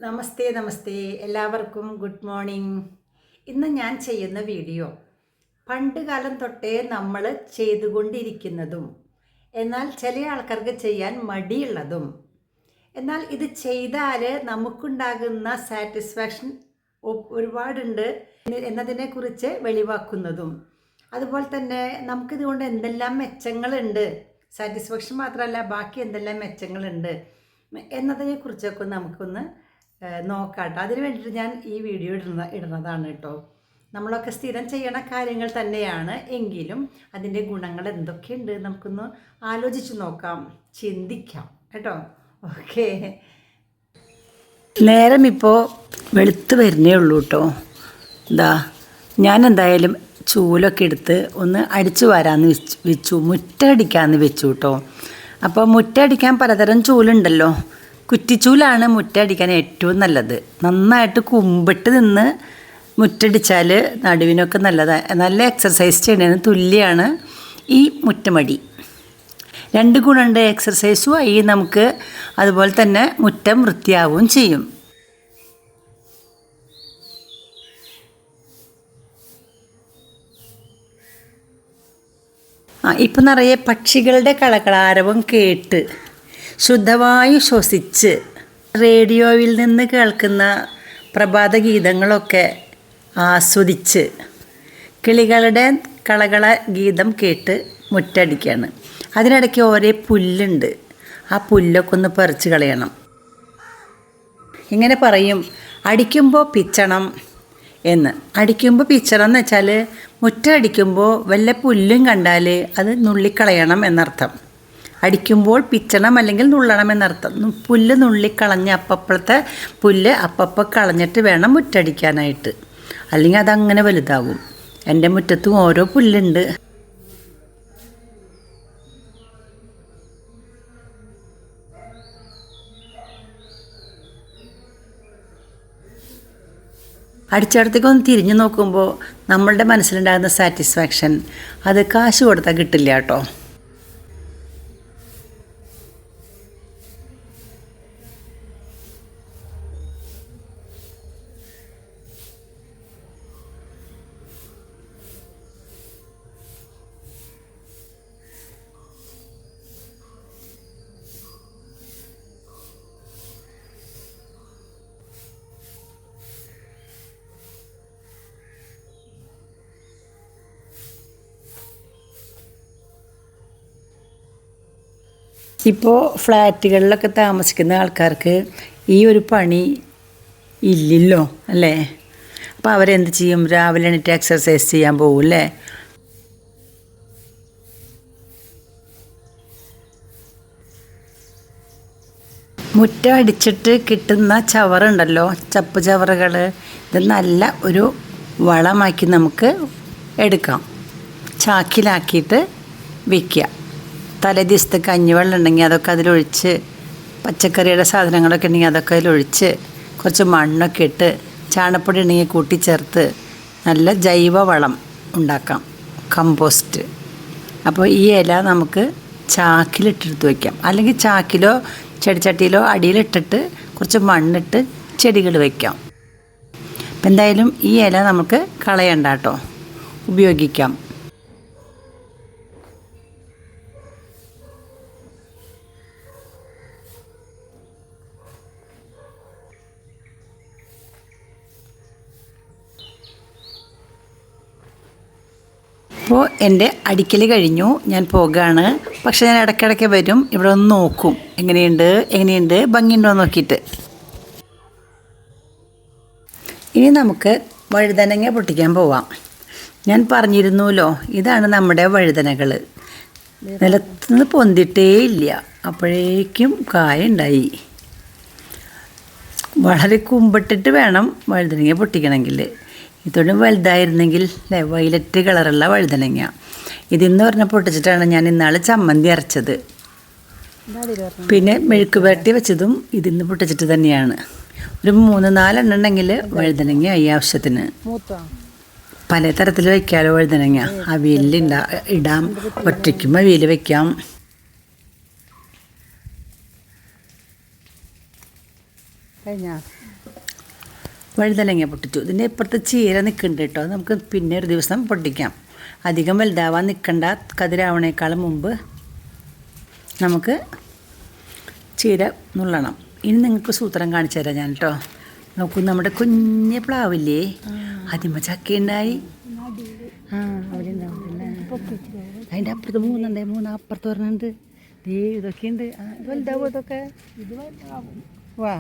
നമസ്തേ നമസ്തേ എല്ലാവർക്കും good morning. ഇന്ന് ഞാൻ ചെയ്യുന്ന വീഡിയോ പണ്ട് കാലം തൊട്ടേ നമ്മൾ ചെയ്തുകൊണ്ടിരിക്കുന്നതും എന്നാൽ ചില ആൾക്കാർക്ക് ചെയ്യാൻ മടിയുള്ളതും എന്നാൽ ഇത് ചെയ്താൽ നമുക്കുണ്ടാകുന്ന സാറ്റിസ്ഫാക്ഷൻ ഒരുപാടുണ്ട് എന്നതിനെക്കുറിച്ച് വെളിവാക്കുന്നതും അതുപോലെ തന്നെ നമുക്കിതുകൊണ്ട് എന്തെല്ലാം മെച്ചങ്ങളുണ്ട്, സാറ്റിസ്ഫാക്ഷൻ മാത്രമല്ല ബാക്കി എന്തെല്ലാം മെച്ചങ്ങളുണ്ട് എന്നതിനെക്കുറിച്ചൊക്കെ നമുക്കൊന്ന് നോക്കാട്ടോ. അതിന് വേണ്ടിയിട്ട് ഞാൻ ഈ വീഡിയോ ഇടുന്നതാണ് കേട്ടോ. നമ്മളൊക്കെ സ്ഥിരം ചെയ്യണ കാര്യങ്ങൾ തന്നെയാണ്, എങ്കിലും അതിൻ്റെ ഗുണങ്ങൾ എന്തൊക്കെയുണ്ട് നമുക്കൊന്ന് ആലോചിച്ച് നോക്കാം, ചിന്തിക്കാം കേട്ടോ. ഓക്കെ, നേരം ഇപ്പോൾ വെളുത്ത് വരുന്നേ ഉള്ളൂ കേട്ടോ. ഞാൻ എന്തായാലും ചൂലൊക്കെ എടുത്ത് ഒന്ന് അടിച്ചു വരാമെന്ന് വെച്ചു, മുറ്റടിക്കാമെന്ന് വെച്ചു കേട്ടോ. അപ്പോൾ മുറ്റടിക്കാൻ പലതരം ചൂലുണ്ടല്ലോ. കുറ്റിച്ചൂലാണ് മുറ്റടിക്കാൻ ഏറ്റവും നല്ലത്. നന്നായിട്ട് കുമ്പിട്ട് നിന്ന് മുറ്റടിച്ചാൽ നടുവിനൊക്കെ നല്ലതാണ്, നല്ല എക്സർസൈസ് ചെയ്യുന്നതിന് തുല്യമാണ് ഈ മുറ്റമടി. രണ്ട് ഗുണമുണ്ട്, എക്സർസൈസും ആയി നമുക്ക്, അതുപോലെ തന്നെ മുറ്റം വൃത്തിയാവുകയും ചെയ്യും. ഇപ്പം നിറയെ പക്ഷികളുടെ കളകളാരവം കേട്ട് ശുദ്ധവായു ശ്വസിച്ച് റേഡിയോയിൽ നിന്ന് കേൾക്കുന്ന പ്രഭാത ഗീതങ്ങളൊക്കെ ആസ്വദിച്ച് കിളികളുടെ കളകള ഗീതം കേട്ട് മുറ്റടിക്കുകയാണ്. അതിനിടയ്ക്ക് ഓരോ പുല്ലുണ്ട്, ആ പുല്ലൊക്കെ ഒന്ന് പറിച്ച് കളയണം. ഇങ്ങനെ പറയും, അടിക്കുമ്പോൾ പിച്ചണം എന്ന്. അടിക്കുമ്പോൾ പിച്ചണം എന്ന് വെച്ചാൽ മുറ്റം അടിക്കുമ്പോൾ വല്ല പുല്ലും കണ്ടാൽ അത് നുള്ളിക്കളയണം എന്നർത്ഥം. അടിക്കുമ്പോൾ പിച്ചണം അല്ലെങ്കിൽ നുള്ളണം എന്നർത്ഥം. പുല്ല് നുള്ളിക്കളഞ്ഞ് അപ്പപ്പോഴത്തെ പുല്ല് അപ്പപ്പോൾ കളഞ്ഞിട്ട് വേണം മുറ്റടിക്കാനായിട്ട്, അല്ലെങ്കിൽ അതങ്ങനെ വലുതാവും. എൻ്റെ മുറ്റത്തും ഓരോ പുല്ലുണ്ട്. അടിച്ചിടത്തേക്കൊന്ന് തിരിഞ്ഞു നോക്കുമ്പോൾ നമ്മളുടെ മനസ്സിലുണ്ടാകുന്ന സാറ്റിസ്ഫാക്ഷൻ അത് കാശ് കൊടുത്താൽ കിട്ടില്ല കേട്ടോ. ഇപ്പോൾ ഫ്ലാറ്റുകളിലൊക്കെ താമസിക്കുന്ന ആൾക്കാർക്ക് ഈ ഒരു പണി ഇല്ലല്ലോ അല്ലേ. അപ്പോൾ അവരെന്ത് ചെയ്യും? രാവിലെ എണീറ്റ് എക്സർസൈസ് ചെയ്യാൻ പോകും അല്ലേ. മുറ്റം അടിച്ചിട്ട് കിട്ടുന്ന ചവറുണ്ടല്ലോ, ചപ്പ് ചവറുകൾ, ഇത് നല്ല ഒരു വളമാക്കി നമുക്ക് എടുക്കാം. ചാക്കിലാക്കിയിട്ട് വിൽക്കുക. തലേ ദിവസത്തെ കഞ്ഞിവെള്ളം ഉണ്ടെങ്കിൽ അതൊക്കെ അതിലൊഴിച്ച്, പച്ചക്കറിയുടെ സാധനങ്ങളൊക്കെ ഉണ്ടെങ്കിൽ അതൊക്കെ അതിലൊഴിച്ച്, കുറച്ച് മണ്ണൊക്കെ ഇട്ട്, ചാണപ്പൊടി ഉണ്ടെങ്കിൽ കൂട്ടിച്ചേർത്ത് നല്ല ജൈവവളം ഉണ്ടാക്കാം, കമ്പോസ്റ്റ്. അപ്പോൾ ഈ ഇല നമുക്ക് ചാക്കിലിട്ടെടുത്ത് വയ്ക്കാം, അല്ലെങ്കിൽ ചാക്കിലോ ചെടിച്ചട്ടിയിലോ അടിയിലിട്ടിട്ട് കുറച്ച് മണ്ണിട്ട് ചെടികൾ വയ്ക്കാം. അപ്പം എന്തായാലും ഈ ഇല നമുക്ക് കളയണ്ട കേട്ടോ, ഉപയോഗിക്കാം. അപ്പോൾ എൻ്റെ അടിക്കൽ കഴിഞ്ഞു, ഞാൻ പോകുകയാണ്. പക്ഷേ ഞാൻ ഇടയ്ക്കിടയ്ക്ക് വരും, ഇവിടെ ഒന്ന് നോക്കും എങ്ങനെയുണ്ട് ഭംഗിയുണ്ടോ നോക്കിയിട്ട്. ഇനി നമുക്ക് വഴുതനങ്ങ പൊട്ടിക്കാൻ പോവാം. ഞാൻ പറഞ്ഞിരുന്നല്ലോ, ഇതാണ് നമ്മുടെ വഴുതനകൾ. നിലത്തുനിന്ന് പൊന്തിട്ടേ ഇല്ല, അപ്പോഴേക്കും കായുണ്ടായി. വളരെ കുമ്പിട്ടിട്ട് വേണം വഴുതനങ്ങ പൊട്ടിക്കണമെങ്കിൽ. ഇതൊന്നും വലുതായിരുന്നെങ്കിൽ അല്ലേ, വയലറ്റ് കളറുള്ള വഴുതനങ്ങ. ഇതിന്ന് പറഞ്ഞാൽ പൊട്ടിച്ചിട്ടാണ് ഞാൻ ഇന്നാൾ ചമ്മന്തി അരച്ചത്. പിന്നെ മെഴുക്ക് പുരട്ടി വെച്ചതും ഇതിന്ന് പൊട്ടിച്ചിട്ട് തന്നെയാണ്. ഒരു 3-4 എണ്ണം ഉണ്ടെങ്കിൽ വഴുതനങ്ങ ഈ ആവശ്യത്തിന്. പല തരത്തിൽ വയ്ക്കാമല്ലോ വഴുതനങ്ങ. അവിയലിൽ ഇടാം, ഒറ്റയ്ക്കും അവിയൽ വയ്ക്കാം. കഴിഞ്ഞ വഴുതനങ്ങ പൊട്ടിച്ചു. ഇതിൻ്റെ ഇപ്പുറത്ത് ചീര നിൽക്കുന്നുണ്ട് കേട്ടോ. നമുക്ക് പിന്നെ ഒരു ദിവസം പൊട്ടിക്കാം. അധികം വലുതാവാൻ നിൽക്കണ്ട. കതിരാവണേക്കാളും മുമ്പ് നമുക്ക് ചീര നുള്ളണം. ഇനി നിങ്ങൾക്ക് സൂത്രം കാണിച്ചു തരാം ഞാൻ കേട്ടോ. നോക്കൂ, നമ്മുടെ കുഞ്ഞ് പ്ലാവില്ലേ, അതിമ ചക്കയുണ്ടായി. അവിടെ അതിൻ്റെ അപ്പുറത്ത് മൂന്ന് അപ്പുറത്ത് പറഞ്ഞിട്ടുണ്ട്. ഇതൊക്കെ ഉണ്ട്. വലുതാവും ഇതൊക്കെ. വാ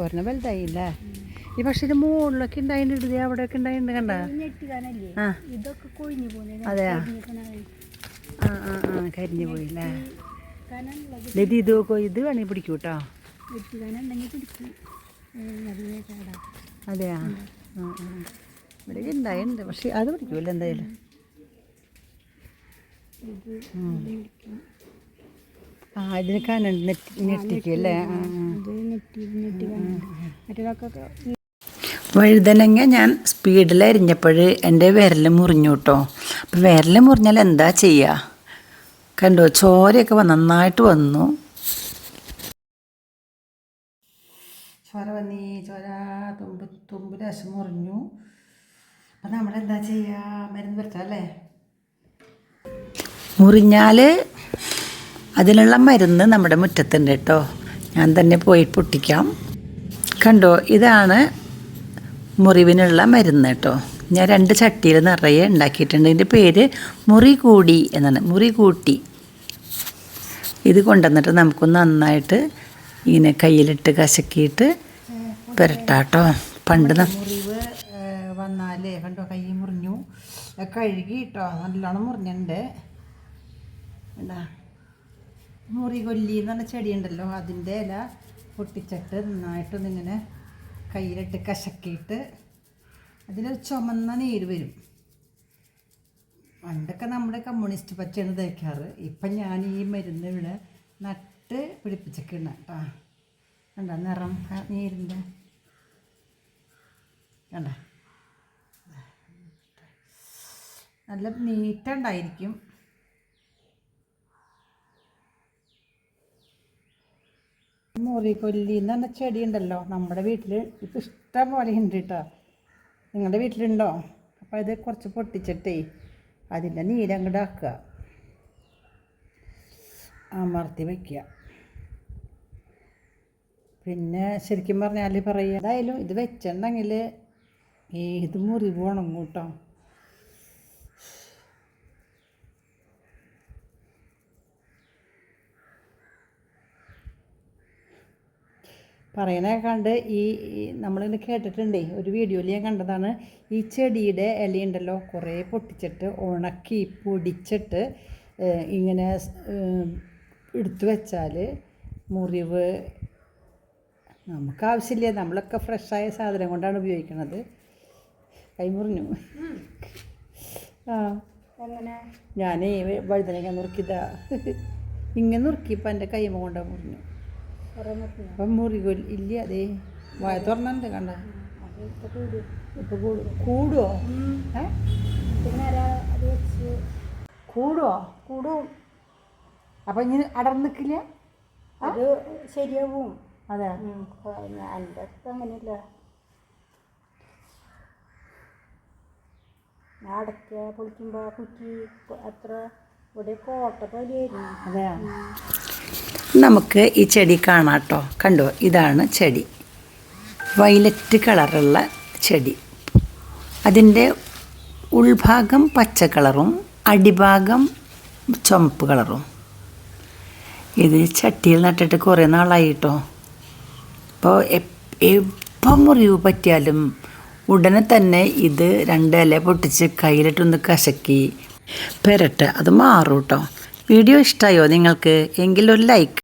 ഒരെണ്ണം വലുതായില്ല. ഈ പക്ഷേ ഇത് മുകളിലൊക്കെ ഉണ്ടായിട്ടുണ്ട്, അവിടെയൊക്കെ ഉണ്ടായിട്ടുണ്ട്. കണ്ട അതെയാ? കരിഞ്ഞു പോയില്ലേ? ഇത് വേണമെങ്കിൽ പിടിക്കൂ കേട്ടോ. അതെയാ? ഇവിടെ ഉണ്ടായിട്ടുണ്ട്, പക്ഷെ അത് പിടിക്കൂല എന്തായാലും. ഇതിന് കനണ്ട് നെറ്റിക്കല്ലേ? വഴുതനങ്ങ ഞാൻ സ്പീഡിൽ അരിഞ്ഞപ്പോൾ എൻ്റെ വിരൽ മുറിഞ്ഞു കേട്ടോ. അപ്പം വിരൽ മുറിഞ്ഞാൽ എന്താ ചെയ്യുക? കണ്ടോ, ചോരയൊക്കെ നന്നായിട്ട് വന്നു. ചോര തുമ്പ് രസം മുറിഞ്ഞു. അപ്പം നമ്മളെന്താ ചെയ്യുക? മരുന്ന് പറ്റാല്ലേ? മുറിഞ്ഞാൽ അതിനുള്ള മരുന്ന് നമ്മുടെ മുറ്റത്തുണ്ട് കേട്ടോ. ഞാൻ തന്നെ പോയി പൊട്ടിക്കാം. കണ്ടോ, ഇതാണ് മുറിവിനുള്ള മരുന്ന് കേട്ടോ. ഞാൻ 2 ചട്ടിയിൽ നിറയെ ഉണ്ടാക്കിയിട്ടുണ്ട്. ഇതിൻ്റെ പേര് മുറി കൂടി എന്നാണ്, മുറി കൂട്ടി. ഇത് കൊണ്ടുവന്നിട്ട് നമുക്ക് നന്നായിട്ട് ഇങ്ങനെ കയ്യിലിട്ട് കശക്കിയിട്ട് പുരട്ടാട്ടോ. പണ്ട് മുറിവ് വന്നാലേ കണ്ടോ, കൈ മുറിഞ്ഞു, കഴുകി കേട്ടോ. നല്ലോണം മുറിഞ്ഞിട്ടുണ്ട്. എന്താ മുറി കൊല്ലി എന്ന് പറഞ്ഞ ചെടിയുണ്ടല്ലോ, അതിൻ്റെ ഇല പൊട്ടിച്ചിട്ട് നന്നായിട്ടൊന്നിങ്ങനെ കയ്യിലിട്ട് കശക്കിയിട്ട് അതിലൊരു ചുമന്ന നീര് വരും. പണ്ടൊക്കെ നമ്മുടെ കമ്മ്യൂണിസ്റ്റ് പച്ചയാണ് തേക്കാറ്. ഇപ്പം ഞാൻ ഈ മരുന്ന് ഇവിടെ നട്ട് പിടിപ്പിച്ചൊക്കെയാണ് കേട്ടോ. കണ്ട നിറം നീരിൻ്റെ കണ്ട, നല്ല നീറ്റുണ്ടായിരിക്കും. മുറികൊല്ലി എന്ന് പറഞ്ഞ ചെടി ഉണ്ടല്ലോ, നമ്മുടെ വീട്ടിൽ ഇപ്പം ഇഷ്ടം പോലെ ഉണ്ട് കേട്ടോ. നിങ്ങളുടെ വീട്ടിലുണ്ടോ? അപ്പോൾ ഇത് കുറച്ച് പൊട്ടിച്ചിട്ടേ അതിൻ്റെ നീരങ്ങോട്ട് ആക്കുക, അമർത്തി വയ്ക്കുക. പിന്നെ ശരിക്കും പറഞ്ഞാൽ പറയുക, ഏതായാലും ഇത് വെച്ചിട്ടുണ്ടെങ്കിൽ ഏത് മുറിവ് ഉണങ്ങും കേട്ടോ. പറയണ കണ്ട് ഈ നമ്മളിങ്ങനെ കേട്ടിട്ടുണ്ടേ, ഒരു വീഡിയോയിൽ ഞാൻ കണ്ടതാണ്. ഈ ചെടിയുടെ ഇലയുണ്ടല്ലോ കുറേ പൊട്ടിച്ചിട്ട് ഉണക്കി പൊടിച്ചിട്ട് ഇങ്ങനെ എടുത്തു വെച്ചാൽ മുറിവ് നമുക്ക് ആവശ്യമില്ല. നമ്മളൊക്കെ ഫ്രഷായ സാധനം കൊണ്ടാണ് ഉപയോഗിക്കുന്നത്. കൈ മുറിഞ്ഞു. ഞാൻ വഴുതനങ്ങ നുറുക്കിയതാ, ഇങ്ങനെ നുറുക്കിയപ്പോൾ എൻ്റെ കൈമ കൊണ്ടാണ് മുറിഞ്ഞു. അപ്പം മുറികൊല്ലി ഇല്ല, അതേ വായ തുറന്നുണ്ട് കണ്ട. ഇപ്പം കൂടുമോ? കൂടും. അപ്പം ഇങ്ങനെ അടർന്ന് നിൽക്കില്ല, അത് ശരിയാവും. അതെ, എൻ്റെ അടുത്ത് അങ്ങനെയല്ല. ഞാൻ അടയ്ക്ക പൊളിക്കുമ്പോൾ കുറ്റി അത്ര ഇവിടെ കോട്ട പോലെയായിരുന്നു. അതെ, നമുക്ക് ഈ ചെടി കാണാം കേട്ടോ. കണ്ടോ, ഇതാണ് ചെടി, വയലറ്റ് കളറുള്ള ചെടി. അതിൻ്റെ ഉൾഭാഗം പച്ച കളറും അടിഭാഗം ചുമപ്പ് കളറും. ഇത് ചട്ടിയിൽ നട്ടിട്ട് കുറേ നാളായി കേട്ടോ. അപ്പോൾ എപ്പം മുറിവ് പറ്റിയാലും ഉടനെ തന്നെ ഇത് 2 ഇല പൊട്ടിച്ച് കയ്യിലിട്ടൊന്ന് കശക്കി പെരട്ട്, അത് മാറും കേട്ടോ. വീഡിയോ ഇഷ്ടമായോ നിങ്ങൾക്ക്? എങ്കിലൊരു ലൈക്ക്.